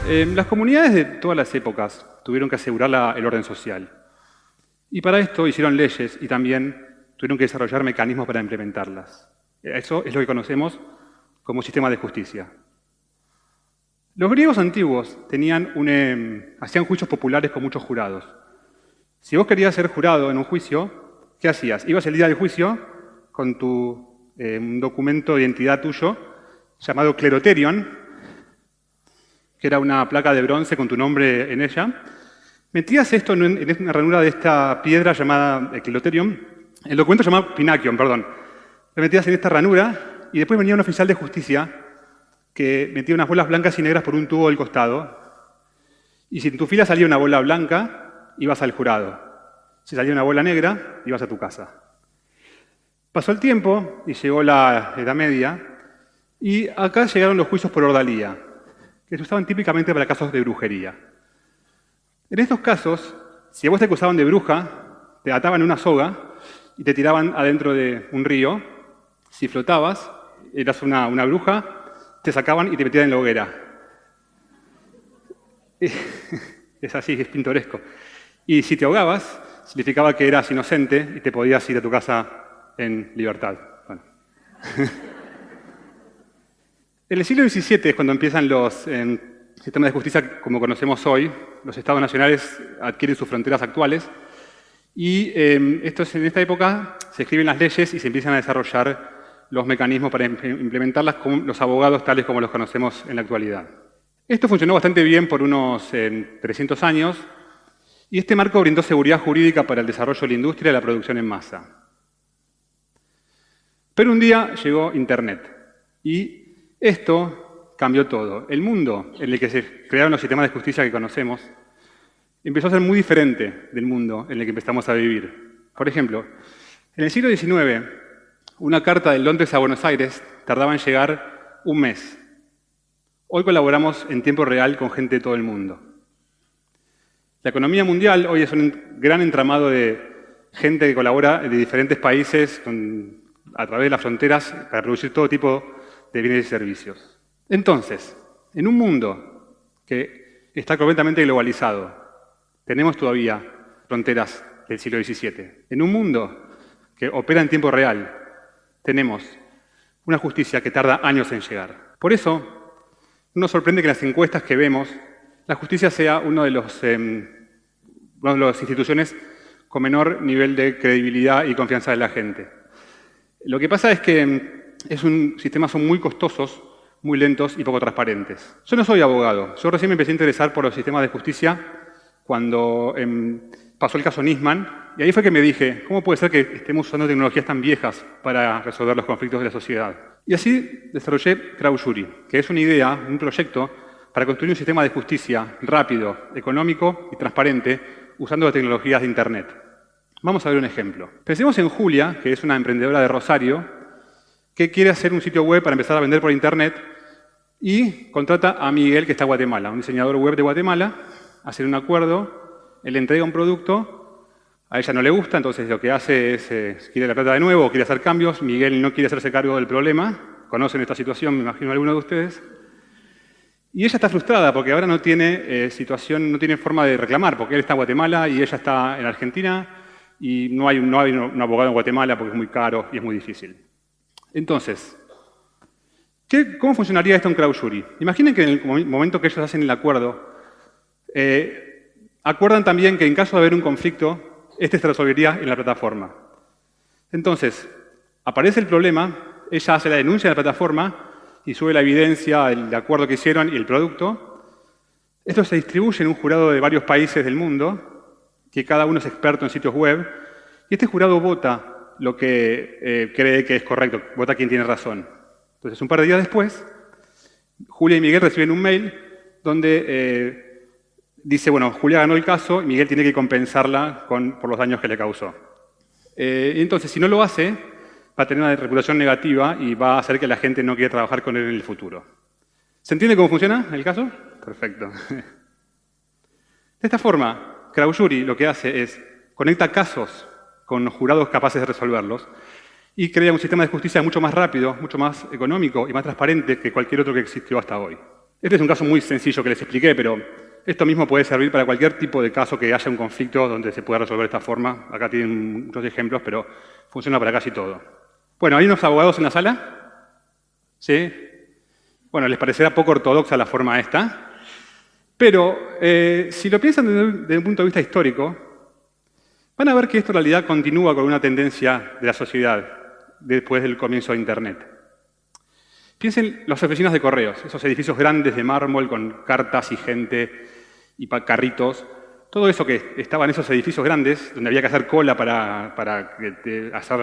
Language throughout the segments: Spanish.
Las comunidades de todas las épocas tuvieron que asegurar el orden social. Y para esto hicieron leyes y también tuvieron que desarrollar mecanismos para implementarlas. Eso es lo que conocemos como sistema de justicia. Los griegos antiguos hacían juicios populares con muchos jurados. Si vos querías ser jurado en un juicio, ¿qué hacías? Ibas el día del juicio con un documento de identidad tuyo llamado cleroterion, que era una placa de bronce con tu nombre en ella. Metías esto en una ranura de esta piedra llamada cleroterion. El documento se llamaba pinakion, perdón. Lo metías en esta ranura y después venía un oficial de justicia que metía unas bolas blancas y negras por un tubo del costado. Y si en tu fila salía una bola blanca, ibas al jurado. Si salía una bola negra, ibas a tu casa. Pasó el tiempo y llegó la Edad Media, y acá llegaron los juicios por ordalía, que se usaban típicamente para casos de brujería. En estos casos, si a vos te acusaban de bruja, te ataban en una soga y te tiraban adentro de un río. Si flotabas, eras una bruja, te sacaban y te metían en la hoguera. Es así, es pintoresco. Y si te ahogabas, significaba que eras inocente y te podías ir a tu casa en libertad. Bueno. En el siglo XVII es cuando empiezan los sistemas de justicia como conocemos hoy. Los estados nacionales adquieren sus fronteras actuales. Y en esta época se escriben las leyes y se empiezan a desarrollar los mecanismos para implementarlas con los abogados tales como los conocemos en la actualidad. Esto funcionó bastante bien por unos 300 años, y este marco brindó seguridad jurídica para el desarrollo de la industria y la producción en masa. Pero un día llegó Internet, y esto cambió todo. El mundo en el que se crearon los sistemas de justicia que conocemos empezó a ser muy diferente del mundo en el que empezamos a vivir. Por ejemplo, en el siglo XIX, una carta de Londres a Buenos Aires tardaba en llegar un mes. Hoy colaboramos en tiempo real con gente de todo el mundo. La economía mundial hoy es un gran entramado de gente que colabora de diferentes países a través de las fronteras para producir todo tipo de bienes y servicios. Entonces, en un mundo que está completamente globalizado, tenemos todavía fronteras del siglo XVII. En un mundo que opera en tiempo real, tenemos una justicia que tarda años en llegar. Por eso, no nos sorprende que en las encuestas que vemos, la justicia sea una de las instituciones con menor nivel de credibilidad y confianza de la gente. Lo que pasa es que sistemas son muy costosos, muy lentos y poco transparentes. Yo no soy abogado. Yo recién me empecé a interesar por los sistemas de justicia cuando pasó el caso Nisman, y ahí fue que me dije, ¿cómo puede ser que estemos usando tecnologías tan viejas para resolver los conflictos de la sociedad? Y así desarrollé Crowdjury, que es una idea, un proyecto para construir un sistema de justicia rápido, económico y transparente usando las tecnologías de Internet. Vamos a ver un ejemplo. Pensemos en Julia, que es una emprendedora de Rosario, que quiere hacer un sitio web para empezar a vender por Internet y contrata a Miguel, que está en Guatemala, un diseñador web de Guatemala, hacen un acuerdo, él le entrega un producto, a ella no le gusta, entonces lo que hace es, quiere la plata de nuevo, quiere hacer cambios, Miguel no quiere hacerse cargo del problema, conocen esta situación, me imagino alguno de ustedes, y ella está frustrada porque ahora no tiene no tiene forma de reclamar, porque él está en Guatemala y ella está en Argentina, y no hay un abogado en Guatemala porque es muy caro y es muy difícil. Entonces, ¿cómo funcionaría esto en Crowdjury? Imaginen que en el momento que ellos hacen el acuerdo, acuerdan también que en caso de haber un conflicto, este se resolvería en la plataforma. Entonces, aparece el problema, ella hace la denuncia en la plataforma y sube la evidencia, el acuerdo que hicieron y el producto. Esto se distribuye en un jurado de varios países del mundo, que cada uno es experto en sitios web, y este jurado vota lo que cree que es correcto, vota quien tiene razón. Entonces, un par de días después, Julia y Miguel reciben un mail donde dice, bueno, Julia ganó el caso y Miguel tiene que compensarla por los daños que le causó. Y entonces, si no lo hace, va a tener una reputación negativa y va a hacer que la gente no quiera trabajar con él en el futuro. ¿Se entiende cómo funciona el caso? Perfecto. De esta forma, Crowdjury lo que hace es conecta casos con jurados capaces de resolverlos y crea un sistema de justicia mucho más rápido, mucho más económico y más transparente que cualquier otro que existió hasta hoy. Este es un caso muy sencillo que les expliqué, pero esto mismo puede servir para cualquier tipo de caso que haya un conflicto donde se pueda resolver de esta forma. Acá tienen muchos ejemplos, pero funciona para casi todo. Bueno, ¿hay unos abogados en la sala? ¿Sí? Bueno, les parecerá poco ortodoxa la forma esta, pero si lo piensan desde un punto de vista histórico, van a ver que esto en realidad continúa con una tendencia de la sociedad después del comienzo de Internet. Piensen las oficinas de correos, esos edificios grandes de mármol con cartas y gente y carritos. Todo eso que estaba en esos edificios grandes, donde había que hacer cola para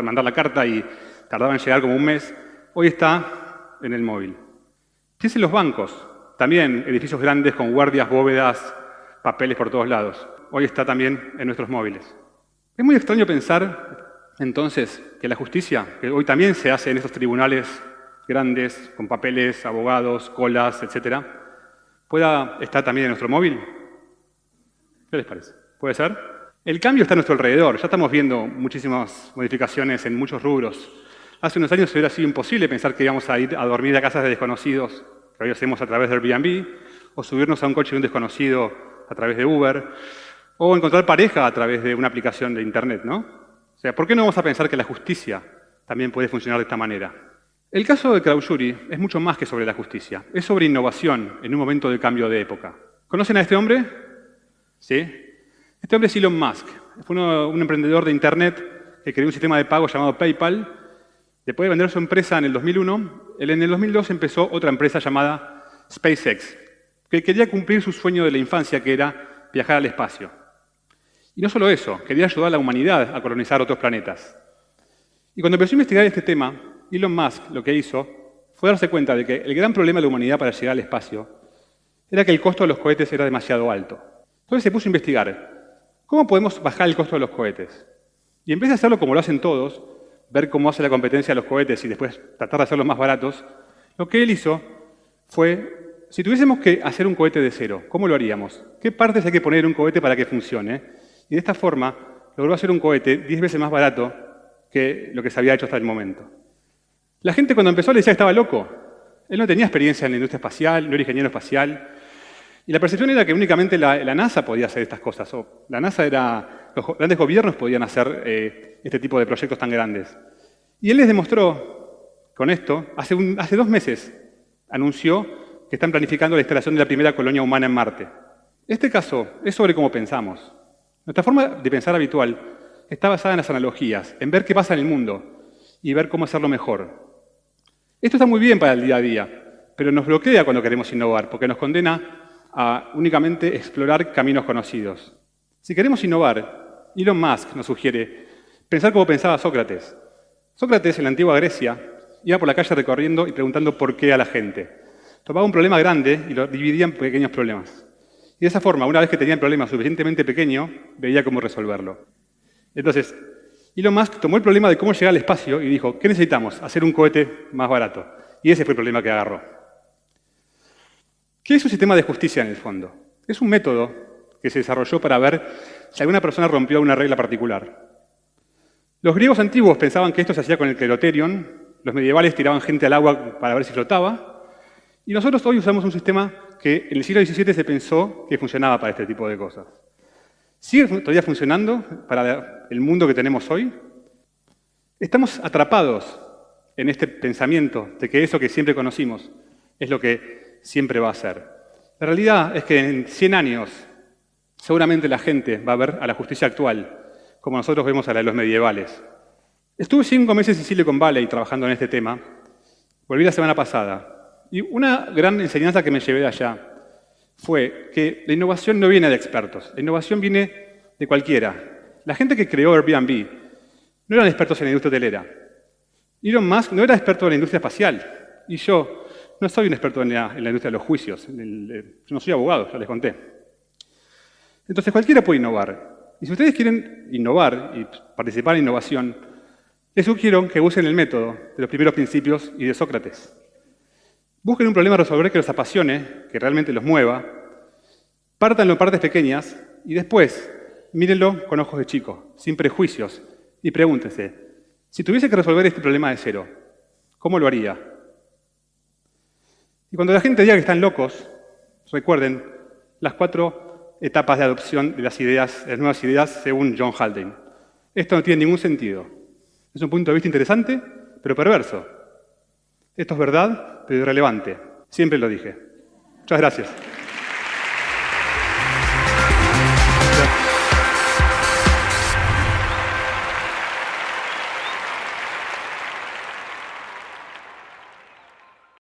mandar la carta y tardaba en llegar como un mes, hoy está en el móvil. Piensen los bancos, también edificios grandes con guardias, bóvedas, papeles por todos lados. Hoy está también en nuestros móviles. Es muy extraño pensar, entonces, que la justicia, que hoy también se hace en esos tribunales grandes, con papeles, abogados, colas, etc., pueda estar también en nuestro móvil. ¿Qué les parece? ¿Puede ser? El cambio está a nuestro alrededor. Ya estamos viendo muchísimas modificaciones en muchos rubros. Hace unos años hubiera sido imposible pensar que íbamos a ir a dormir a casas de desconocidos, que hoy hacemos a través de Airbnb, o subirnos a un coche de un desconocido a través de Uber, o encontrar pareja a través de una aplicación de Internet, ¿no? O sea, ¿por qué no vamos a pensar que la justicia también puede funcionar de esta manera? El caso de Kraus-Jury es mucho más que sobre la justicia. Es sobre innovación en un momento de cambio de época. ¿Conocen a este hombre? ¿Sí? Este hombre es Elon Musk. Fue un emprendedor de Internet que creó un sistema de pago llamado PayPal. Después de vender su empresa en el 2001, él en el 2002 empezó otra empresa llamada SpaceX, que quería cumplir su sueño de la infancia, que era viajar al espacio. Y no solo eso, quería ayudar a la humanidad a colonizar otros planetas. Y cuando empezó a investigar este tema, Elon Musk lo que hizo fue darse cuenta de que el gran problema de la humanidad para llegar al espacio era que el costo de los cohetes era demasiado alto. Entonces se puso a investigar, ¿cómo podemos bajar el costo de los cohetes? Y en vez de hacerlo como lo hacen todos, ver cómo hace la competencia de los cohetes y después tratar de hacerlos más baratos, lo que él hizo fue, si tuviésemos que hacer un cohete de cero, ¿cómo lo haríamos? ¿Qué partes hay que poner en un cohete para que funcione? Y de esta forma logró hacer un cohete 10 veces más barato que lo que se había hecho hasta el momento. La gente cuando empezó le decía que estaba loco. Él no tenía experiencia en la industria espacial, no era ingeniero espacial. Y la percepción era que únicamente la NASA podía hacer estas cosas. O la NASA los grandes gobiernos podían hacer este tipo de proyectos tan grandes. Y él les demostró con esto, hace 2 meses, anunció que están planificando la instalación de la primera colonia humana en Marte. Este caso es sobre cómo pensamos. Nuestra forma de pensar habitual está basada en las analogías, en ver qué pasa en el mundo y ver cómo hacerlo mejor. Esto está muy bien para el día a día, pero nos bloquea cuando queremos innovar, porque nos condena a únicamente explorar caminos conocidos. Si queremos innovar, Elon Musk nos sugiere pensar como pensaba Sócrates. Sócrates, en la antigua Grecia, iba por la calle recorriendo y preguntando por qué a la gente. Tomaba un problema grande y lo dividía en pequeños problemas. Y de esa forma, una vez que tenía el problema suficientemente pequeño, veía cómo resolverlo. Entonces, Elon Musk tomó el problema de cómo llegar al espacio y dijo, ¿qué necesitamos? Hacer un cohete más barato. Y ese fue el problema que agarró. ¿Qué es un sistema de justicia en el fondo? Es un método que se desarrolló para ver si alguna persona rompió una regla particular. Los griegos antiguos pensaban que esto se hacía con el cleroterion, los medievales tiraban gente al agua para ver si flotaba, y nosotros hoy usamos un sistema que en el siglo XVII se pensó que funcionaba para este tipo de cosas. ¿Sigue todavía funcionando para el mundo que tenemos hoy? Estamos atrapados en este pensamiento de que eso que siempre conocimos es lo que siempre va a ser. La realidad es que en 100 años seguramente la gente va a ver a la justicia actual como nosotros vemos a la de los medievales. Estuve 5 meses en Silicon Valley trabajando en este tema. Volví la semana pasada. Y una gran enseñanza que me llevé de allá fue que la innovación no viene de expertos. La innovación viene de cualquiera. La gente que creó Airbnb no eran expertos en la industria hotelera. Elon Musk no era experto en la industria espacial. Y yo no soy un experto en la industria de los juicios. Yo no soy abogado, ya les conté. Entonces cualquiera puede innovar. Y si ustedes quieren innovar y participar en innovación, les sugiero que usen el método de los primeros principios y de Sócrates. Busquen un problema a resolver que los apasione, que realmente los mueva, pártanlo en partes pequeñas y después mírenlo con ojos de chico, sin prejuicios, y pregúntense, si tuviese que resolver este problema de cero, ¿cómo lo haría? Y cuando la gente diga que están locos, recuerden las 4 etapas de adopción de las nuevas ideas según John Haldane. Esto no tiene ningún sentido. Es un punto de vista interesante, pero perverso. Esto es verdad, pero irrelevante. Siempre lo dije. Muchas gracias.